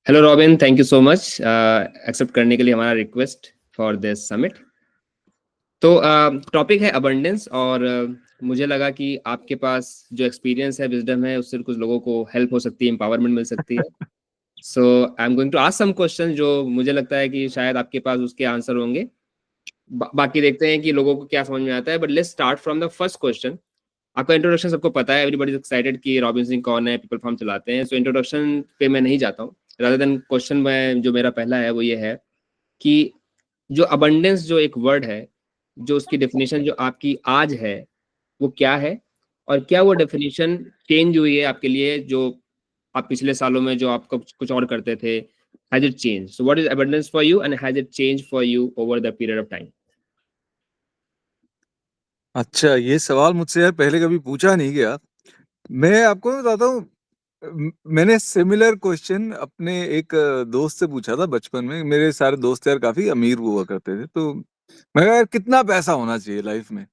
Hello Robin, thank you so much accept करने के लिए हमारा रिक्वेस्ट फॉर दिस समिट। तो टॉपिक है अबंडेंस और मुझे लगा कि आपके पास जो एक्सपीरियंस है, विजडम है, उससे कुछ लोगों को हेल्प हो सकती है, एम्पावरमेंट मिल सकती है। So I am going to ask some question जो मुझे लगता है कि शायद आपके पास उसके आंसर होंगे। बाकी देखते हैं कि लोगों को क्या समझ में आता है, but let's start from the first question. आपका इंट्रोडक्शन सबको पता है, एवरीबॉडी इज एक्साइटेड कि रॉबिन सिंह कौन है, पीपल फार्म चलाते हैं। सो इंट्रोडक्शन पे मैं नहीं जाता हूँ, रादर देन क्वेश्चन में जो मेरा पहला है वो ये है कि जो अबंडेंस जो एक वर्ड है, जो उसकी डेफिनेशन जो आपकी आज है वो क्या है, और क्या वो डेफिनेशन चेंज हुई है आपके लिए, जो आप पिछले सालों में जो आप कुछ और करते थे, has it change? So what is abundance for you and has it change for you over the period of time? अच्छा, ये सवाल मुझसे यार पहले कभी पूछा नहीं गया। मैं आपको बताता हूँ, मैंने सिमिलर क्वेश्चन अपने एक दोस्त से पूछा था बचपन में। मेरे सारे दोस्त यार काफी अमीर हुआ करते थे, तो मैं कहा यार कितना पैसा होना चाहिए लाइफ में।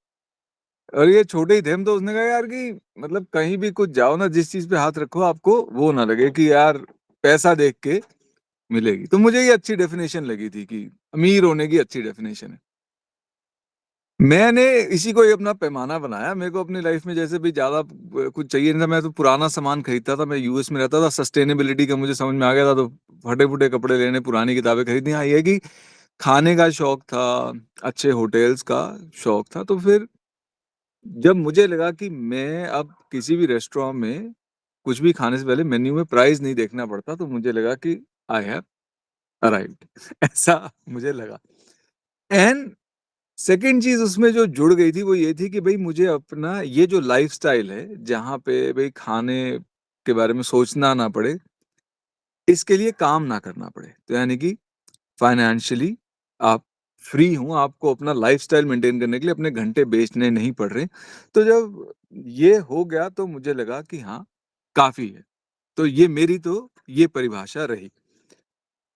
और ये छोटे ही थे हम, तो उसने कहा यार कि मतलब कहीं भी कुछ जाओ ना, जिस चीज पे हाथ रखो आपको वो ना लगे कि यार पैसा देख के मिलेगी। तो मुझे ये अच्छी डेफिनेशन लगी थी कि अमीर होने की अच्छी डेफिनेशन है। मैंने इसी को ही अपना पैमाना बनाया। मेरे को अपनी लाइफ में जैसे भी ज्यादा कुछ चाहिए नहीं था। मैं तो पुराना सामान खरीदता था। मैं यूएस में रहता था, सस्टेनेबिलिटी का मुझे समझ में आ गया था, तो फटे फुटे कपड़े लेने, पुरानी किताबें खरीदनी। हाँ, ये है कि खाने का शौक था, अच्छे होटल्स का शौक था। तो फिर जब मुझे लगा कि मैं अब किसी भी रेस्टोरेंट में कुछ भी खाने से पहले मेन्यू में प्राइस नहीं देखना पड़ता, तो मुझे लगा कि आई हैव अराइव्ड ऐसा मुझे लगा। एंड सेकेंड चीज उसमें जो जुड़ गई थी वो ये थी कि भाई मुझे अपना ये जो लाइफस्टाइल है, जहाँ पे भाई खाने के बारे में सोचना ना पड़े, इसके लिए काम ना करना पड़े। तो यानी कि फाइनेंशियली आप फ्री हूँ, आपको अपना लाइफस्टाइल मेंटेन करने के लिए अपने घंटे बेचने नहीं पड़ रहे। तो जब ये हो गया तो मुझे लगा कि हाँ, काफी है। तो ये मेरी तो ये परिभाषा रही।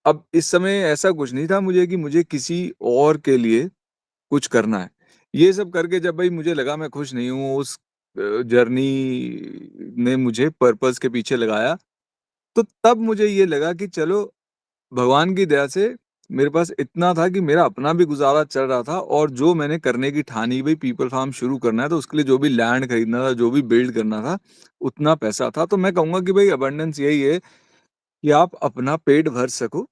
अब इस समय ऐसा कुछ नहीं था मुझे कि मुझे किसी और के लिए कुछ करना है। ये सब करके जब भाई मुझे लगा मैं खुश नहीं हूँ, उस जर्नी ने मुझे पर्पस के पीछे लगाया, तो तब मुझे ये लगा कि चलो, भगवान की दया से मेरे पास इतना था कि मेरा अपना भी गुजारा चल रहा था, और जो मैंने करने की ठानी भाई पीपल फार्म शुरू करना है, तो उसके लिए जो भी लैंड खरीदना था, जो भी बिल्ड करना था, उतना पैसा था। तो मैं कहूंगा कि भाई अबंडेंस यही है कि आप अपना पेट भर सको,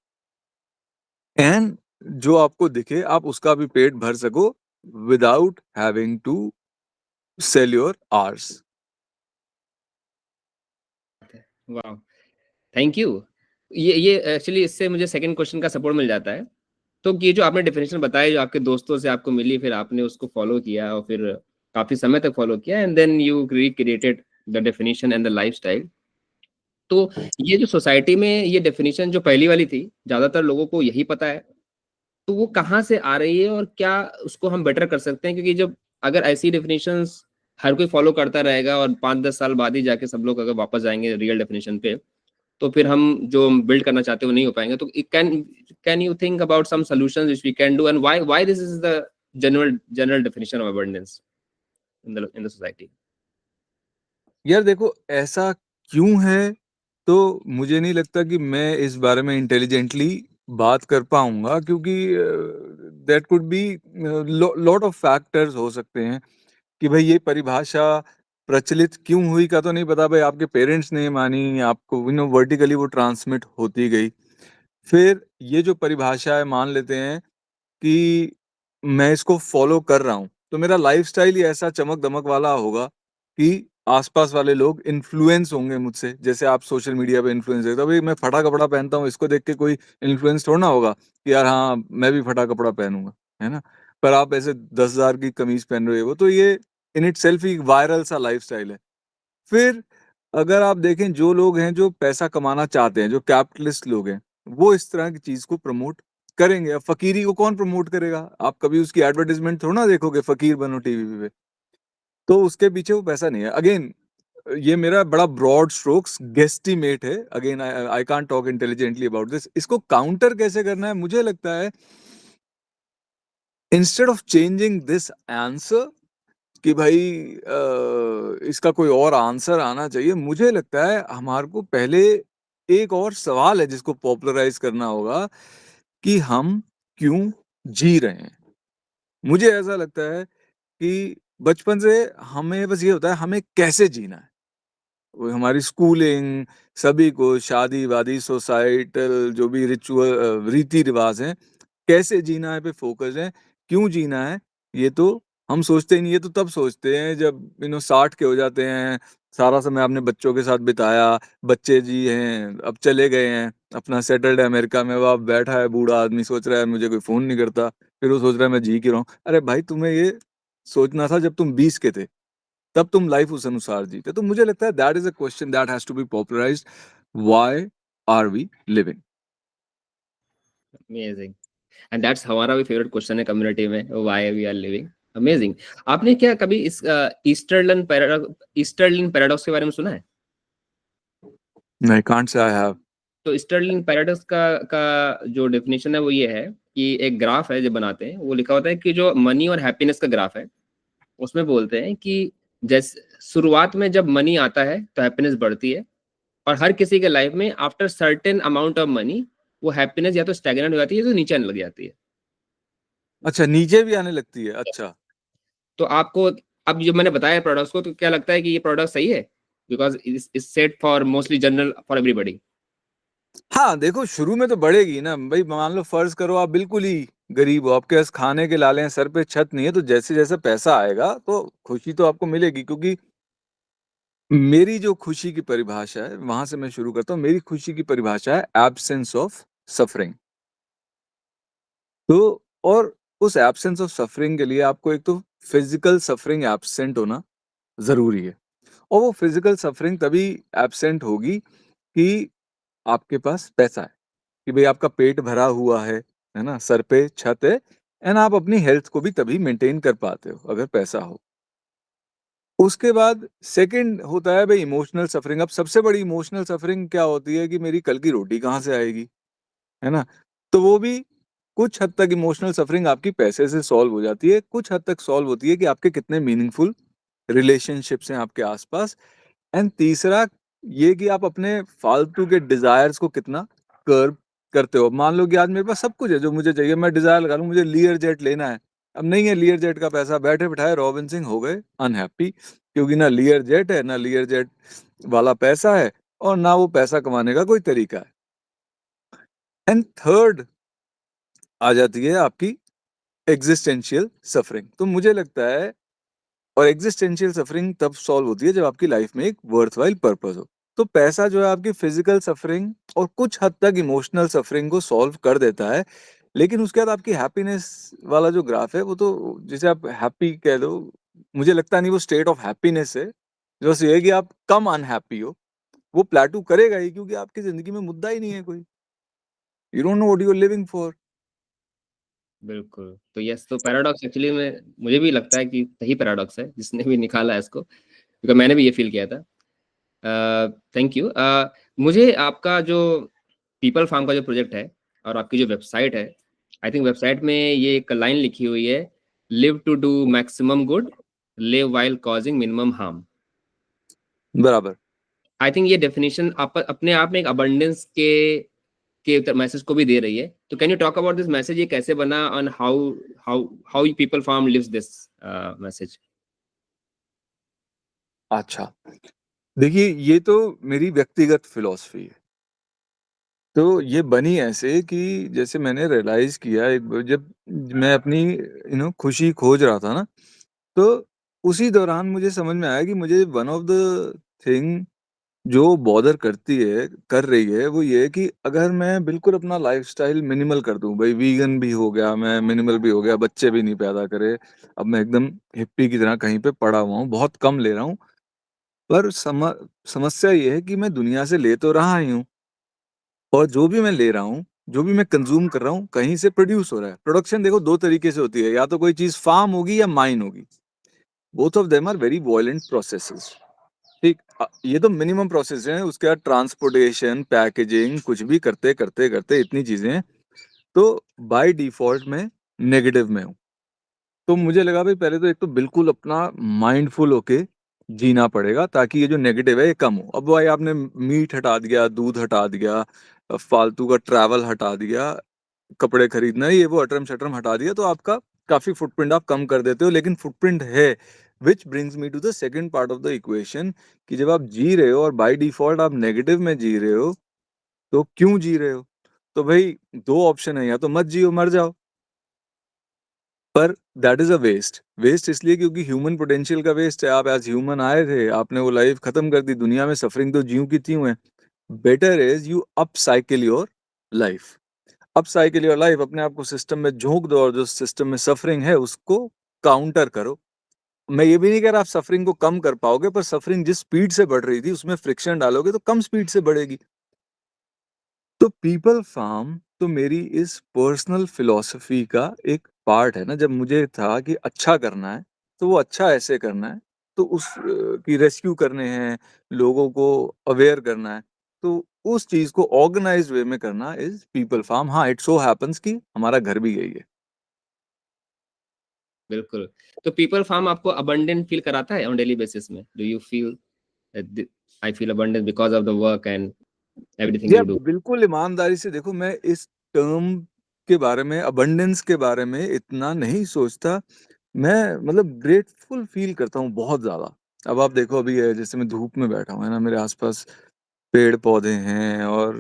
एंड जो आपको दिखे आप उसका भी पेट भर सको, without having to sell your arse. वाह, थैंक यू। ये एक्चुअली इससे मुझे सेकंड क्वेश्चन का सपोर्ट मिल जाता है। तो ये जो आपने डेफिनेशन बताई, जो आपके दोस्तों से आपको मिली, फिर आपने उसको फॉलो किया और फिर काफी समय तक फॉलो किया, and then you recreated the definition and the lifestyle. तो ये जो सोसाइटी में ये डेफिनेशन जो पहली वाली थी, ज्यादातर लोगों को यही पता है, तो वो कहाँ से आ रही है और क्या उसको हम बेटर कर सकते हैं? क्योंकि जब अगर ऐसी डेफिनेशंस हर कोई फॉलो करता रहेगा और 5-10 साल बाद ही जाके सब लोग अगर वापस जाएंगे रियल डेफिनेशन पे, तो फिर हम जो बिल्ड करना चाहते हैं वो नहीं हो पाएंगे। तो can you think about some solutions which we can do, and why this is the general definition of abundance in the society? यार देखो, ऐसा क्यों है, तो मुझे नहीं लगता कि मैं इस बारे में इंटेलिजेंटली बात कर पाऊंगा, क्योंकि that could be lot of factors हो सकते हैं कि भाई ये परिभाषा प्रचलित क्यों हुई का तो नहीं पता। भाई आपके पेरेंट्स ने मानी, आपको वर्टिकली वो ट्रांसमिट होती गई। फिर ये जो परिभाषा है, मान लेते हैं कि मैं इसको फॉलो कर रहा हूँ, तो मेरा लाइफस्टाइल ही ऐसा चमक दमक वाला होगा कि आसपास वाले लोग इन्फ्लुएंस होंगे मुझसे। जैसे आप सोशल मीडिया पे इन्फ्लुएंस देखते हो, भाई मैं फटा कपड़ा पहनता हूँ, इसको देख के कोई इन्फ्लुएंस थोड़ा ना होगा कि यार हाँ मैं भी फटा कपड़ा पहनूंगा, है ना। पर आप ऐसे 10,000 की कमीज पहन रहे हो, तो ये in it self he viral सा लाइफस्टाइल है। फिर अगर आप देखें, जो लोग हैं जो पैसा कमाना चाहते हैं, जो कैपिटलिस्ट लोग हैं, वो इस तरह की चीज को प्रमोट करेंगे। अब फकीरी को कौन प्रमोट करेगा? आप कभी उसकी एडवर्टाइजमेंट थोड़ा ना देखोगे, फकीर बनो टीवी पे। तो उसके पीछे वो पैसा नहीं है। अगेन, ये मेरा बड़ा ब्रॉड स्ट्रोक्स गेस्टिमेट है। Again, I can't talk intelligently about this. इसको काउंटर कैसे करना है, मुझे लगता है instead of changing this answer कि भाई इसका कोई और आंसर आना चाहिए, मुझे लगता है हमारे को पहले एक और सवाल है जिसको पॉपुलराइज करना होगा कि हम क्यों जी रहे हैं। मुझे ऐसा लगता है कि बचपन से हमें बस ये होता है हमें कैसे जीना है। वो हमारी स्कूलिंग, सभी को शादी-वादी, सोसाइटल जो भी रीति-रिवाज हैं, कैसे जीना है पे फ़ोकस है। क्यों जीना है, ये तो हम सोचते ही नहीं, ये तो तब सोचते हैं जब 60 के हो जाते हैं, सारा समय आपने बच्चों के साथ बिताया, बच्चे जी हैं, अब चले गए हैं, अपना सेटल्ड है अमेरिका में, वो अब बैठा है बूढ़ा आदमी सोच रहा है मुझे कोई फ़ोन नहीं करता, फिर वो सोच रहा है मैं जी क्यों रहा हूँ। अरे भाई तुम्हें ये सोचना था जब तुम 20 के थे। तब तुम लाइफ उस अनुसार जीते। तो मुझे लगता है that is a question that has to be popularised, why are we living? Amazing. And that's हमारा भी फेवरेट क्वेश्चन है कम्युनिटी में, why we are living. Amazing. आपने क्या कभी इस ईस्टरलिन पैराडॉक्स के बारे में सुना है? I can't say I have. तो स्टर्लिंग पैराडॉक्स का जो डेफिनेशन है वो ये है कि एक ग्राफ है जो बनाते हैं, वो लिखा होता है कि जो मनी और हैप्पीनेस का ग्राफ है, उसमें बोलते हैं कि जैसे शुरुआत में जब मनी आता है तो हैप्पीनेस बढ़ती है, और हर किसी के लाइफ में after certain amount of money वो हैप्पीनेस या तो स्टैग्नेंट हो जाती है, तो नीचे आने लग जाती है। अच्छा, नीचे भी आने लगती है, अच्छा। तो आपको अब जो मैंने बताया प्रोडक्ट्स को, तो क्या लगता है कि ये प्रोडक्ट सही है? Because is set for mostly general for everybody. हाँ, देखो शुरू में तो बढ़ेगी ना, भई मान लो फ़र्ज़ करो आप बिल्कुल ही गरीब हो, आपके पास खाने के लाले हैं, सर पे छत नहीं है, तो जैसे-जैसे पैसा आएगा तो खुशी तो आपको मिलेगी, क्योंकि मेरी जो खुशी की परिभाषा है, वहाँ से मैं शुरू करता हूँ। मेरी खुशी की परिभाषा है एब्सेंस ऑफ सफरिंग। तो और उस एब्सेंस ऑफ सफरिंग के लिए आपको एक तो फिजिकल सफरिंग एब्सेंट होना ज़रूरी है, और वो फिजिकल सफरिंग तभी एब्सेंट होगी कि आपके पास पैसा है, कि भई आपका पेट भरा हुआ है ना? सर पे छत है, एंड आप अपनी हेल्थ को भी तभी मेंटेन कर पाते हो, अगर पैसा हो। उसके बाद सेकंड होता है भई इमोशनल सफरिंग। अब सबसे बड़ी इमोशनल सफरिंग क्या होती है कि मेरी कल की रोटी कहाँ से आएगी, है ना? तो वो भी कुछ हद तक इमोशनल सफरिंग आपकी पैसे से सॉल्व हो जाती है, कुछ हद तक सॉल्व होती है कि आपके कितने मीनिंगफुल रिलेशनशिप्स हैं आपके आस-पास, एंड तीसरा ये कि आप अपने फालतू के डिज़ायर्स को कितना कर्ब करते हो। मान लो कि आज मेरे पास सब कुछ है जो मुझे चाहिए, मैं डिज़ायर लगा लूँ मुझे लियर जेट लेना है। अब नहीं है लियर जेट का पैसा, बैठे-बिठाए रॉबिन सिंह हो गए अनहैप्पी, क्योंकि ना लियर जेट है, ना लियर जेट वाला पैसा है, और ना वो पैसा कमाने का कोई तरीका है। एंड थर्ड आ जाती है आपकी एक्जिस्टेंशियल सफरिंग। तो मुझे लगता है, और एक्जिस्टेंशियल सफरिंग तब सॉल्व होती है जब आपकी लाइफ में एक वर्थव्हाइल पर्पस हो। तो पैसा जो है आपकी फिजिकल सफरिंग और कुछ हद तक इमोशनल सफरिंग को सॉल्व कर देता है, लेकिन उसके बाद आपकी हैप्पीनेस वाला जो ग्राफ है वो तो, जिसे आप हैप्पी कह लो, मुझे लगता नहीं वो स्टेट ऑफ हैप्पीनेस है। बस ये है कि आप कम अनहैप्पी हो, वो प्लेटू करेगा ही, क्योंकि आपकी जिंदगी में मुद्दा ही नहीं है कोई। You don't know what you are living for. बिल्कुल। तो यस, तो पैराडॉक्स एक्चुअली में मुझे भी लगता है कि सही पैराडॉक्स है जिसने भी निकाला है इसको, क्योंकि मैंने भी ये फील किया था। Thank you. मुझे आपका जो पीपल फार्म का जो प्रोजेक्ट है और आपकी जो वेबसाइट है, आई थिंक वेबसाइट में ये एक लाइन लिखी हुई है, live to do maximum good, live while causing minimum harm. बराबर। आई थिंक ये डेफिनेशन आप अपने आप में एक अबंडेंस के मैसेज को भी दे रही है। तो can you talk about this message, ये कैसे बना, और how how how people form lives this message? अच्छा, देखिए ये तो मेरी व्यक्तिगत फिलॉसफी है। तो ये बनी ऐसे कि जैसे मैंने रियलाइज़ किया एक बार, जब मैं अपनी खुशी खोज रहा था ना, तो उसी दौरान मुझे समझ में आया कि मुझे वन ऑफ द थिंग जो बॉदर कर रही है, वो ये है कि अगर मैं बिल्कुल अपना लाइफ़स्टाइल मिनिमल कर दूँ, भई वीगन भी हो गया, मैं मिनिमल भी हो गया, बच्चे भी नहीं पैदा करे, अब मैं एकदम हिप्पी की तरह कहीं पे पड़ा हुआ हूँ, बहुत कम ले रहा हूँ, पर समस्या ये है कि मैं दुनिया से ले तो रहा ही हूँ, और जो भी मैं ले रहा हूँ, जो भी मैं कंज़्यूम कर रहा हूँ, कहीं से प्रोड्यूस हो रहा है। प्रोडक्शन देखो 2 तरीके से होती है, या तो कोई चीज़ फार्म होगी या माइन होगी। Both of them are very violent processes. ठीक, ये तो मिनिमम प्रोसेस है, उसके बाद ट्रांसपोर्टेशन, पैकेजिंग, कुछ भी करते इतनी चीज़ें हैं, तो बाय डिफ़ॉल्ट मैं नेगेटिव में हूँ। तो मुझे लगा भई पहले तो एक तो बिल्कुल अपना माइंडफुल होके जीना पड़ेगा ताकि ये जो नेगेटिव है ये कम हो। अब भाई आपने मीट हटा दिया, दूध हटा दिया, फालतू का ट्रैवल हटा दिया, कपड़े खरीदना ये वो अटरम शटरम हटा दिया, तो आपका काफी फुटप्रिंट आप कम कर देते हो। लेकिन फुटप्रिंट है, which brings me to the second part of the equation, कि जब आप जी रहे हो और बाय डिफॉल्ट आप नेगेटिव में जी रहे हो, तो क्यों जी रहे हो? तो भाई दो ऑप्शन है, या तो मत जियो, मर जाओ, पर that is a waste. Waste इसलिए क्योंकि ह्यूमन पोटेंशियल का वेस्ट है। आप एज ह्यूमन आए थे, आपने वो लाइफ खत्म कर दी, दुनिया में सफरिंग तो ज्यों की त्यों है। Better is you up cycle your life. Up cycle your life, अपने आप को सिस्टम में झोंक दो और जो सिस्टम में सफरिंग है उसको काउंटर करो। मैं ये भी नहीं कह रहा आप सफरिंग को कम कर पाओगे, पर सफरिंग जिस स्पीड से बढ़ रही थी उसमें फ्रिक्शन डालोगे तो कम स्पीड से बढ़ेगी। तो पीपल फार्म तो मेरी इस पर्सनल फिलॉसफी का एक पार्ट है ना। जब मुझे था कि अच्छा करना है तो वो अच्छा ऐसे करना है, तो उस की रेस्क्यू करने हैं, लोगों को अवेयर करना है, तो उस चीज को ऑर्गेनाइज्ड वे में करना इज पीपल फार्म। हाँ, इट सो हैपेंस कि हमारा घर भी यही है। बिल्कुल। तो पीपल फार्म आपको अबंडेंट फील कराता है ऑन डेली बेसिस में? Do you feel that I feel abundant because of the work and everything या यू डू? बिल्कुल ईमानदारी से देखो, मैं इस टर्म के बारे में, अबंडेंस के बारे में इतना नहीं सोचता। मैं मतलब ग्रेटफुल फील करता हूँ बहुत ज्यादा। अब आप देखो, अभी जैसे मैं धूप में बैठा हूँ है ना, मेरे आसपास पेड़ पौधे हैं, और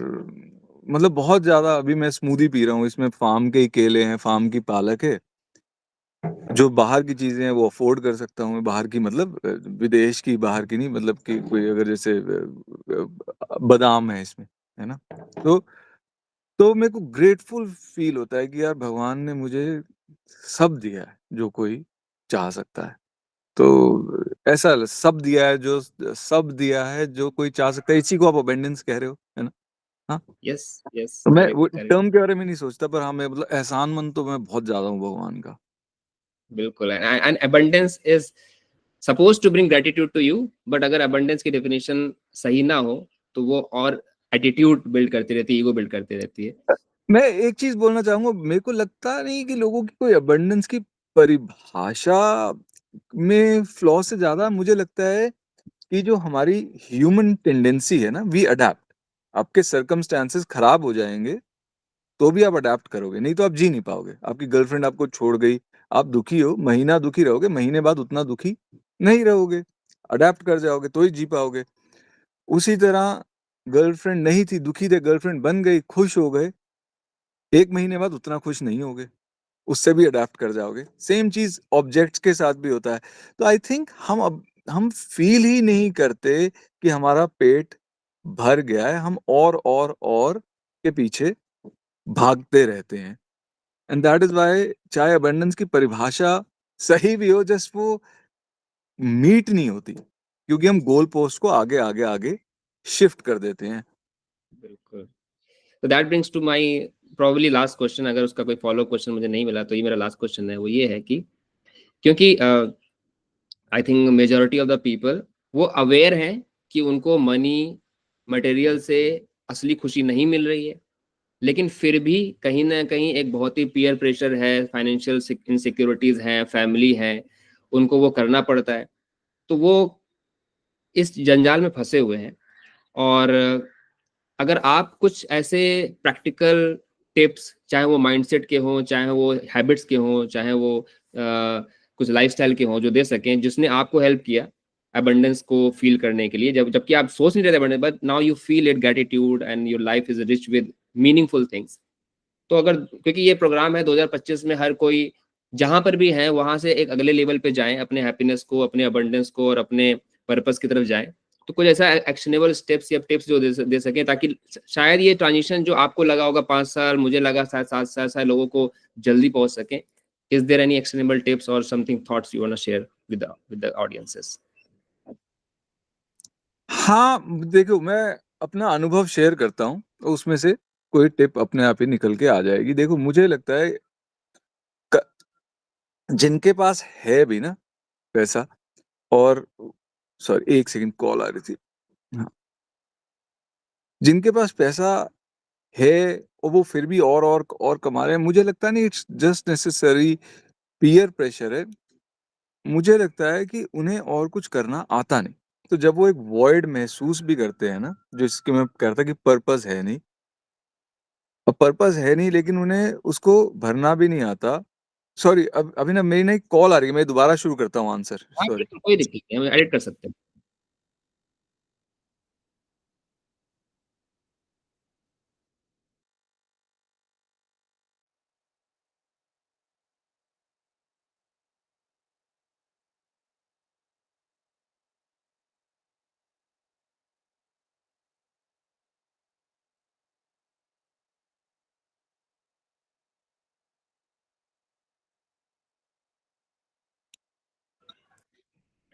मतलब बहुत ज्यादा। अभी मैं स्मूदी पी रहा हूँ, इसमें फार्म के ही केले हैं, फार्म की पालक है। जो बाहर की चीजें हैं वो अफोर्ड कर सकता हूँ मैं, बाहर की मतलब विदेश की, बाहर की नहीं, मतलब कि कोई अगर जैसे बादाम है इसमें, है ना। तो तो मेरे को ग्रेटफुल फील होता है कि यार भगवान ने मुझे सब दिया है जो कोई चाह सकता है। तो ऐसा सब दिया है, जो सब दिया है जो कोई चाह सकता है, इसी को आप अबेंडेंस कह रहे हो, है ना। हाँ, यस, यस, तो मैं वो करेक्ट, करेक्ट। टर्म के बारे में नहीं सोचता, पर हाँ, मैं मतलब एहसानमंद तो मैं बहुत ज्यादा हूँ भगवान का। बिल्कुल। And abundance is supposed to bring gratitude to you, but अगर अबंडेंस की डेफिनेशन सही ना हो तो वो और एटीट्यूड बिल्ड करती रहती है, ईगो बिल्ड करती रहती है। मैं एक चीज बोलना चाहूंगा, मेरे को लगता नहीं कि लोगों की कोई अबंडेंस की परिभाषा में फ्लॉ से ज्यादा मुझे लगता है कि जो हमारी ह्यूमन टेंडेंसी है ना, वी अडेप्ट। आपके सर्कमस्टेंसेस खराब हो जाएंगे तो भी आप अडेप्ट करोगे, नहीं तो आप जी नहीं पाओगे। आपकी गर्लफ्रेंड आपको छोड़ गई, आप दुखी हो, महीना दुखी रहोगे, महीने बाद उतना दुखी नहीं रहोगे, अडेप्ट कर जाओगे तो ही जी पाओगे। उसी तरह गर्लफ्रेंड नहीं थी, दुखी थे, गर्लफ्रेंड बन गई, खुश हो गए, एक महीने बाद उतना खुश नहीं होगे, उससे भी अडेप्ट कर जाओगे। सेम चीज ऑब्जेक्ट्स के साथ भी होता है। तो आई थिंक हम फील ही नहीं करते कि हमारा पेट भर गया है, हम और के पीछे भागते रहते हैं। एंड दैट इज व्हाई चाहे अबंडेंस की परिभाषा सही भी हो, जस्ट वो मीट नहीं होती, क्योंकि हम गोल पोस्ट को आगे आगे आगे शिफ्ट कर देते हैं। बिल्कुल। तो that brings to my probably last question. अगर उसका कोई फॉलो क्वेश्चन मुझे नहीं मिला तो ये मेरा लास्ट क्वेश्चन है। वो ये है कि क्योंकि I think majority of the people वो अवेयर हैं कि उनको मनी मटेरियल से असली खुशी नहीं मिल रही है, लेकिन फिर भी कहीं ना कहीं एक बहुत ही पीयर प्रेशर है, फाइनेंशियल इनसिक्योरिटीज हैं, फैमिली है, उनको वो करना पड़ता है। तो वो इस जंजाल में फंसे हुए हैं। और अगर आप कुछ ऐसे प्रैक्टिकल टिप्स, चाहे वो माइंडसेट के हों, चाहे वो हैबिट्स के हों, चाहे वो कुछ लाइफस्टाइल के हों, जो दे सकें, जिसने आपको हेल्प किया अबंडेंस को फील करने के लिए, जबकि आप सोच नहीं रहे थे abundance, but now you feel it gratitude and your life is rich with meaningful things. तो अगर, क्योंकि ये प्रोग्राम है 2025 में, हर कोई जहां पर भी है वहां से एक अगले लेवल पे जाएं, अपने हैप्पीनेस को, अपने अबंडेंस को और अपने पर्पस की तरफ जाएं। तो कुछ ऐसा एक्शनेबल स्टेप्स या टिप्स जो दे सकें, ताकि शायद ये ट्रांजिशन जो आपको लगा होगा 5 साल, मुझे लगा शायद 7 साल, शायद लोगों को जल्दी पहुंच सके। Is there any actionable tips और something thoughts you want to share with the audiences? हाँ, देखो, मैं अपना अनुभव शेयर करता हूँ, उसमें से कोई टिप अपने आप ही निकल के आ जाएगी। देखो, मुझे लगता है क जिनके पास है भी ना पैसा, और सॉरी, एक सेकंड, कॉल आ रही थी। हाँ, जिनके पास पैसा है और वो फिर भी और कमा रहे हैं, मुझे लगता नहीं it's just necessary peer pressure है। मुझे लगता है कि उन्हें और कुछ करना आता नहीं। तो जब वो एक वॉइड महसूस भी करते हैं ना, जिसके मैं कह रहा था कि पर्पस है नहीं, और पर्पस है नहीं लेकिन उन्हें उसको भरना भी नहीं आता। सॉरी, अब अभी ना मेरी ना एक कॉल आ रही है, मैं दोबारा शुरू करता हूँ आंसर। हाँ, सॉरी। बिल्कुल कोई दिक्कत नहीं, हम एडिट कर सकते हैं।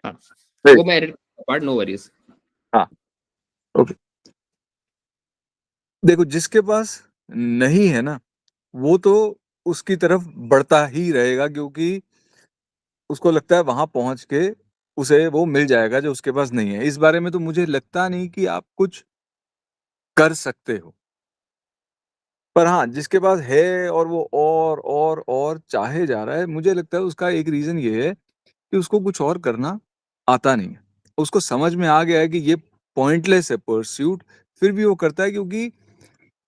हाँ, Right. वो मैं एडिट पार्ट, नो वरीज। हाँ, ओके। देखो, जिसके पास नहीं है ना, वो तो उसकी तरफ बढ़ता ही रहेगा, क्योंकि उसको लगता है वहां पहुंच के उसे वो मिल जाएगा जो उसके पास नहीं है। इस बारे में तो मुझे लगता नहीं कि आप कुछ कर सकते हो। पर हाँ, जिसके पास है और वो और चाहे जा रहा है, मुझे लगता है उसका एक रीजन ये है कि उसको कुछ और करना आता नहीं है। उसको समझ में आ गया है कि ये पॉइंटलेस है परस्यूट, फिर भी वो करता है, क्योंकि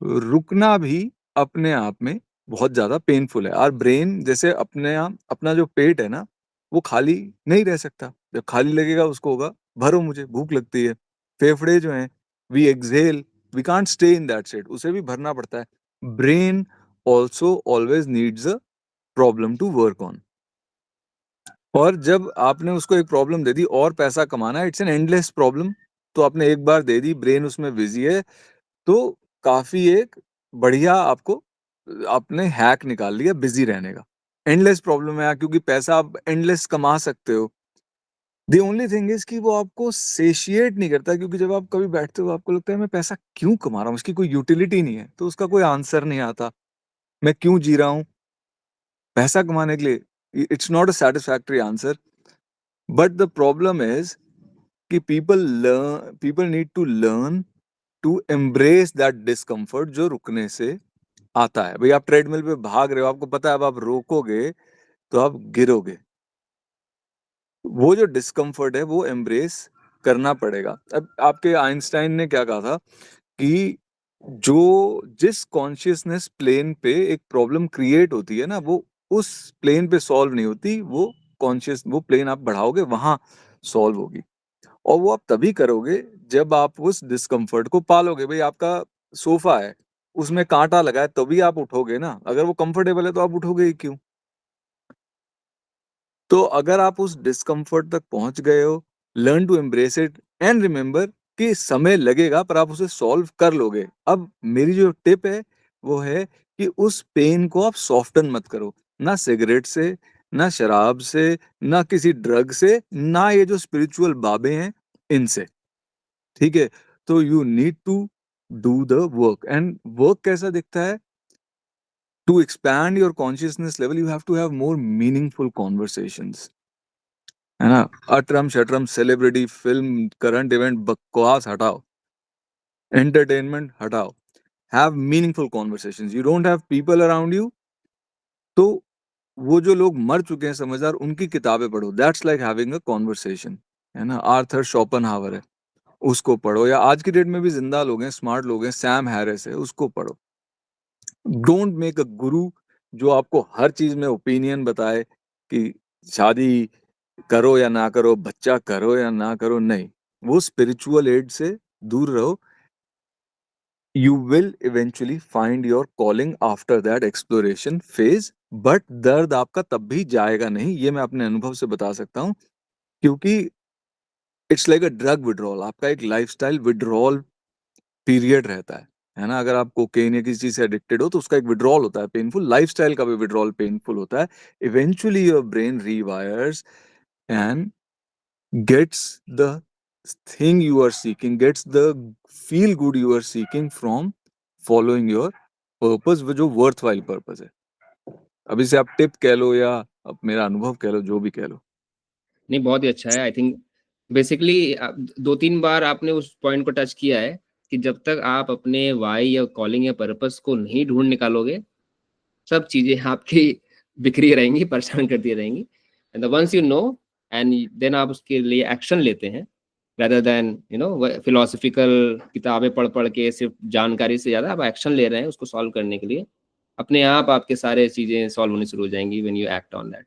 रुकना भी अपने आप में बहुत ज्यादा पेनफुल है। और ब्रेन जैसे अपने आप, अपना जो पेट है ना, वो खाली नहीं रह सकता। जब खाली लगेगा उसको होगा भरो, मुझे भूख लगती है। फेफड़े जो हैं, we exhale, we can't stay in that state, उसे भी भरना पड़ता है। Brain also always needs a problem to work on. और जब आपने उसको एक प्रॉब्लम दे दी और पैसा कमाना है, इट्स एन एंडलेस प्रॉब्लम। तो आपने एक बार दे दी, ब्रेन उसमें बिजी है, तो काफी एक बढ़िया आपको आपने हैक निकाल लिया बिजी रहने का। एंडलेस प्रॉब्लम है क्योंकि पैसा आप एंडलेस कमा सकते हो। द ओनली थिंग इज कि वो आपको सेशिएट नहीं करता, क्योंकि जब आप कभी बैठते हो आपको लगता है मैं पैसा क्यों कमा रहा हूँ, उसकी कोई यूटिलिटी नहीं है, तो उसका कोई आंसर नहीं आता। मैं क्यों जी रहा हूँ पैसा कमाने के लिए? It's not a satisfactory answer. But the problem is कि people need to learn to embrace that discomfort जो रुकने से आता है। भाई, आप ट्रेडमिल पे भाग रहे हो, आपको पता है अब आप रोकोगे तो आप गिरोगे। वो जो डिस्कम्फर्ट है वो एम्ब्रेस करना पड़ेगा। अब आपके आइंस्टाइन ने क्या कहा था कि जो जिस कॉन्शियसनेस प्लेन पे एक प्रॉब्लम क्रिएट होती है ना, वो उस प्लेन पे सॉल्व नहीं होती, वो प्लेन आप बढ़ाओगे वहां सॉल्व होगी। और वो आप तभी करोगे जब आप उस डिस्कम्फर्ट को पालोगे। भाई, आपका सोफा है, उसमें कांटा लगा है, तभी आप उठोगे ना। अगर वो कंफर्टेबल है तो आप उठोगे ही क्यों? तो अगर आप उस डिस्कम्फर्ट तक पहुंच गए हो, learn to embrace it and remember कि समय लगेगा पर आप उसे सॉल्व कर लोगे। अब मेरी जो टिप है वो है कि उस पेन को आप सॉफ्टन मत करो, ना सिगरेट से, ना शराब से, ना किसी ड्रग से, ना ये जो स्पिरिचुअल बाबे हैं इनसे। ठीक है? तो you need to do the work. And work कैसा दिखता है? To expand your consciousness level you have to have more meaningful conversations, है ना? अटरम शटरम सेलिब्रिटी फिल्म करंट इवेंट बकवास हटाओ, एंटरटेनमेंट हटाओ, have meaningful conversations. You don't have people around you, तो वो जो लोग मर चुके हैं समझदार, उनकी किताबें पढ़ो। That's like having a conversation, है ना? आर्थर शोपेनहावर है, उसको पढ़ो। या आज की डेट में भी जिंदा लोग हैं, स्मार्ट लोग हैं, सैम हैरिस है, उसको पढ़ो। डोंट मेक अ गुरु जो आपको हर चीज में ओपिनियन बताए कि शादी करो या ना करो, बच्चा करो या ना करो। नहीं, वो स्पिरिचुअल एड से दूर रहो। You will eventually find your calling after that exploration phase. But दर्द आपका तब भी जाएगा नहीं, ये मैं अपने अनुभव से बता सकता हूँ, क्योंकि it's like a drug withdrawal. आपका एक लाइफस्टाइल विड्रॉल पीरियड रहता है ना? अगर आप कोकेन या किसी चीज से एडिक्टेड हो तो उसका एक विड्रॉल होता है पेनफुल, लाइफस्टाइल का भी विड्रॉल पेनफुल होता है। Eventually your brain rewires and gets the thing you are seeking, gets the feel good you are seeking from following your purpose, वो जो worthwhile purpose है। अब इसे आप टिप कह लो या अब मेरा अनुभव कह लो, जो भी कह लो। नहीं, बहुत ही अच्छा है। आई थिंक बेसिकली 2-3 बार आपने उस पॉइंट को टच किया है कि जब तक आप अपने वाई या कॉलिंग या पर्पस को नहीं ढूंढ निकालोगे, सब चीजें आपकी बिखरी रहेंगी, परेशान करती रहेंगी। And once you know, and then आप उसके लिए एक्शन लेते हैं, rather than फिलोसफिकल किताबें पढ़ पढ़ के सिर्फ जानकारी से ज्यादा आप एक्शन ले रहे हैं उसको सॉल्व करने के लिए, अपने आप आपके सारे चीजें सॉल्व होनी शुरू हो जाएंगी when you act on that.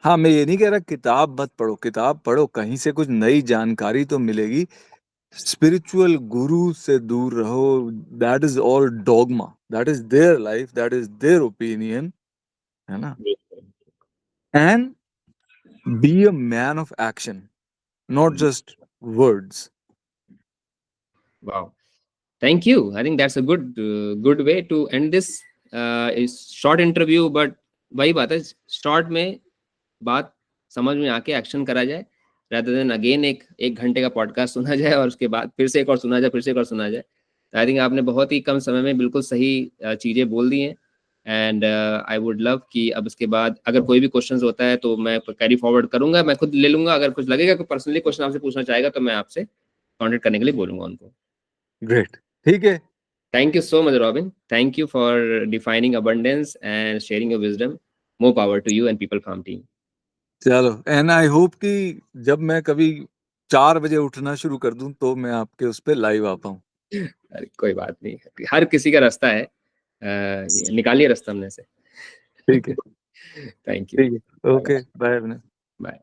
हाँ, मैं ये नहीं कह रहा किताब मत पढ़ो, किताब पढ़ो, कहीं से कुछ नई जानकारी तो मिलेगी। स्पिरिचुअल गुरु से दूर रहो, that is all dogma, that is their life, that is their opinion, है ना। And be a man of action, not just words. Wow, thank you. I think that's a good way to end this short interview, but वही बात है, short में बात समझ में आके एक्शन करा जाए, rather than अगेन एक घंटे का पॉडकास्ट सुना जाए और उसके बाद फिर से एक और सुना जाए, फिर से एक और सुना जाए। आई थिंक आपने बहुत ही कम समय में बिल्कुल सही चीजें बोल दी हैं। एंड आई वुड लव कि अब इसके बाद अगर कोई भी क्वेश्चंस होता है तो मैं कैरी फॉरवर्ड करूंगा, मैं खुद ले लूंगा। अगर कुछ लगेगा कि पर्सनली क्वेश्चन आपसे पूछना चाहेगा तो मैं आपसे कॉन्टेक्ट करने के लिए बोलूंगा उनको। ग्रेट, ठीक है। Thank you so much, Robin. Thank you for defining abundance and sharing your wisdom. More power to you and People Farm team. चलो, एंड आई होप कि जब मैं कभी 4 बजे उठना शुरू कर दूं तो मैं आपके उस पे लाइव आ पाऊं। अरे कोई बात नहीं, हर किसी का रास्ता है, निकालिए रास्ता हमने से। ठीक है, थैंक यू। ठीक है, ओके, बाय। बाय।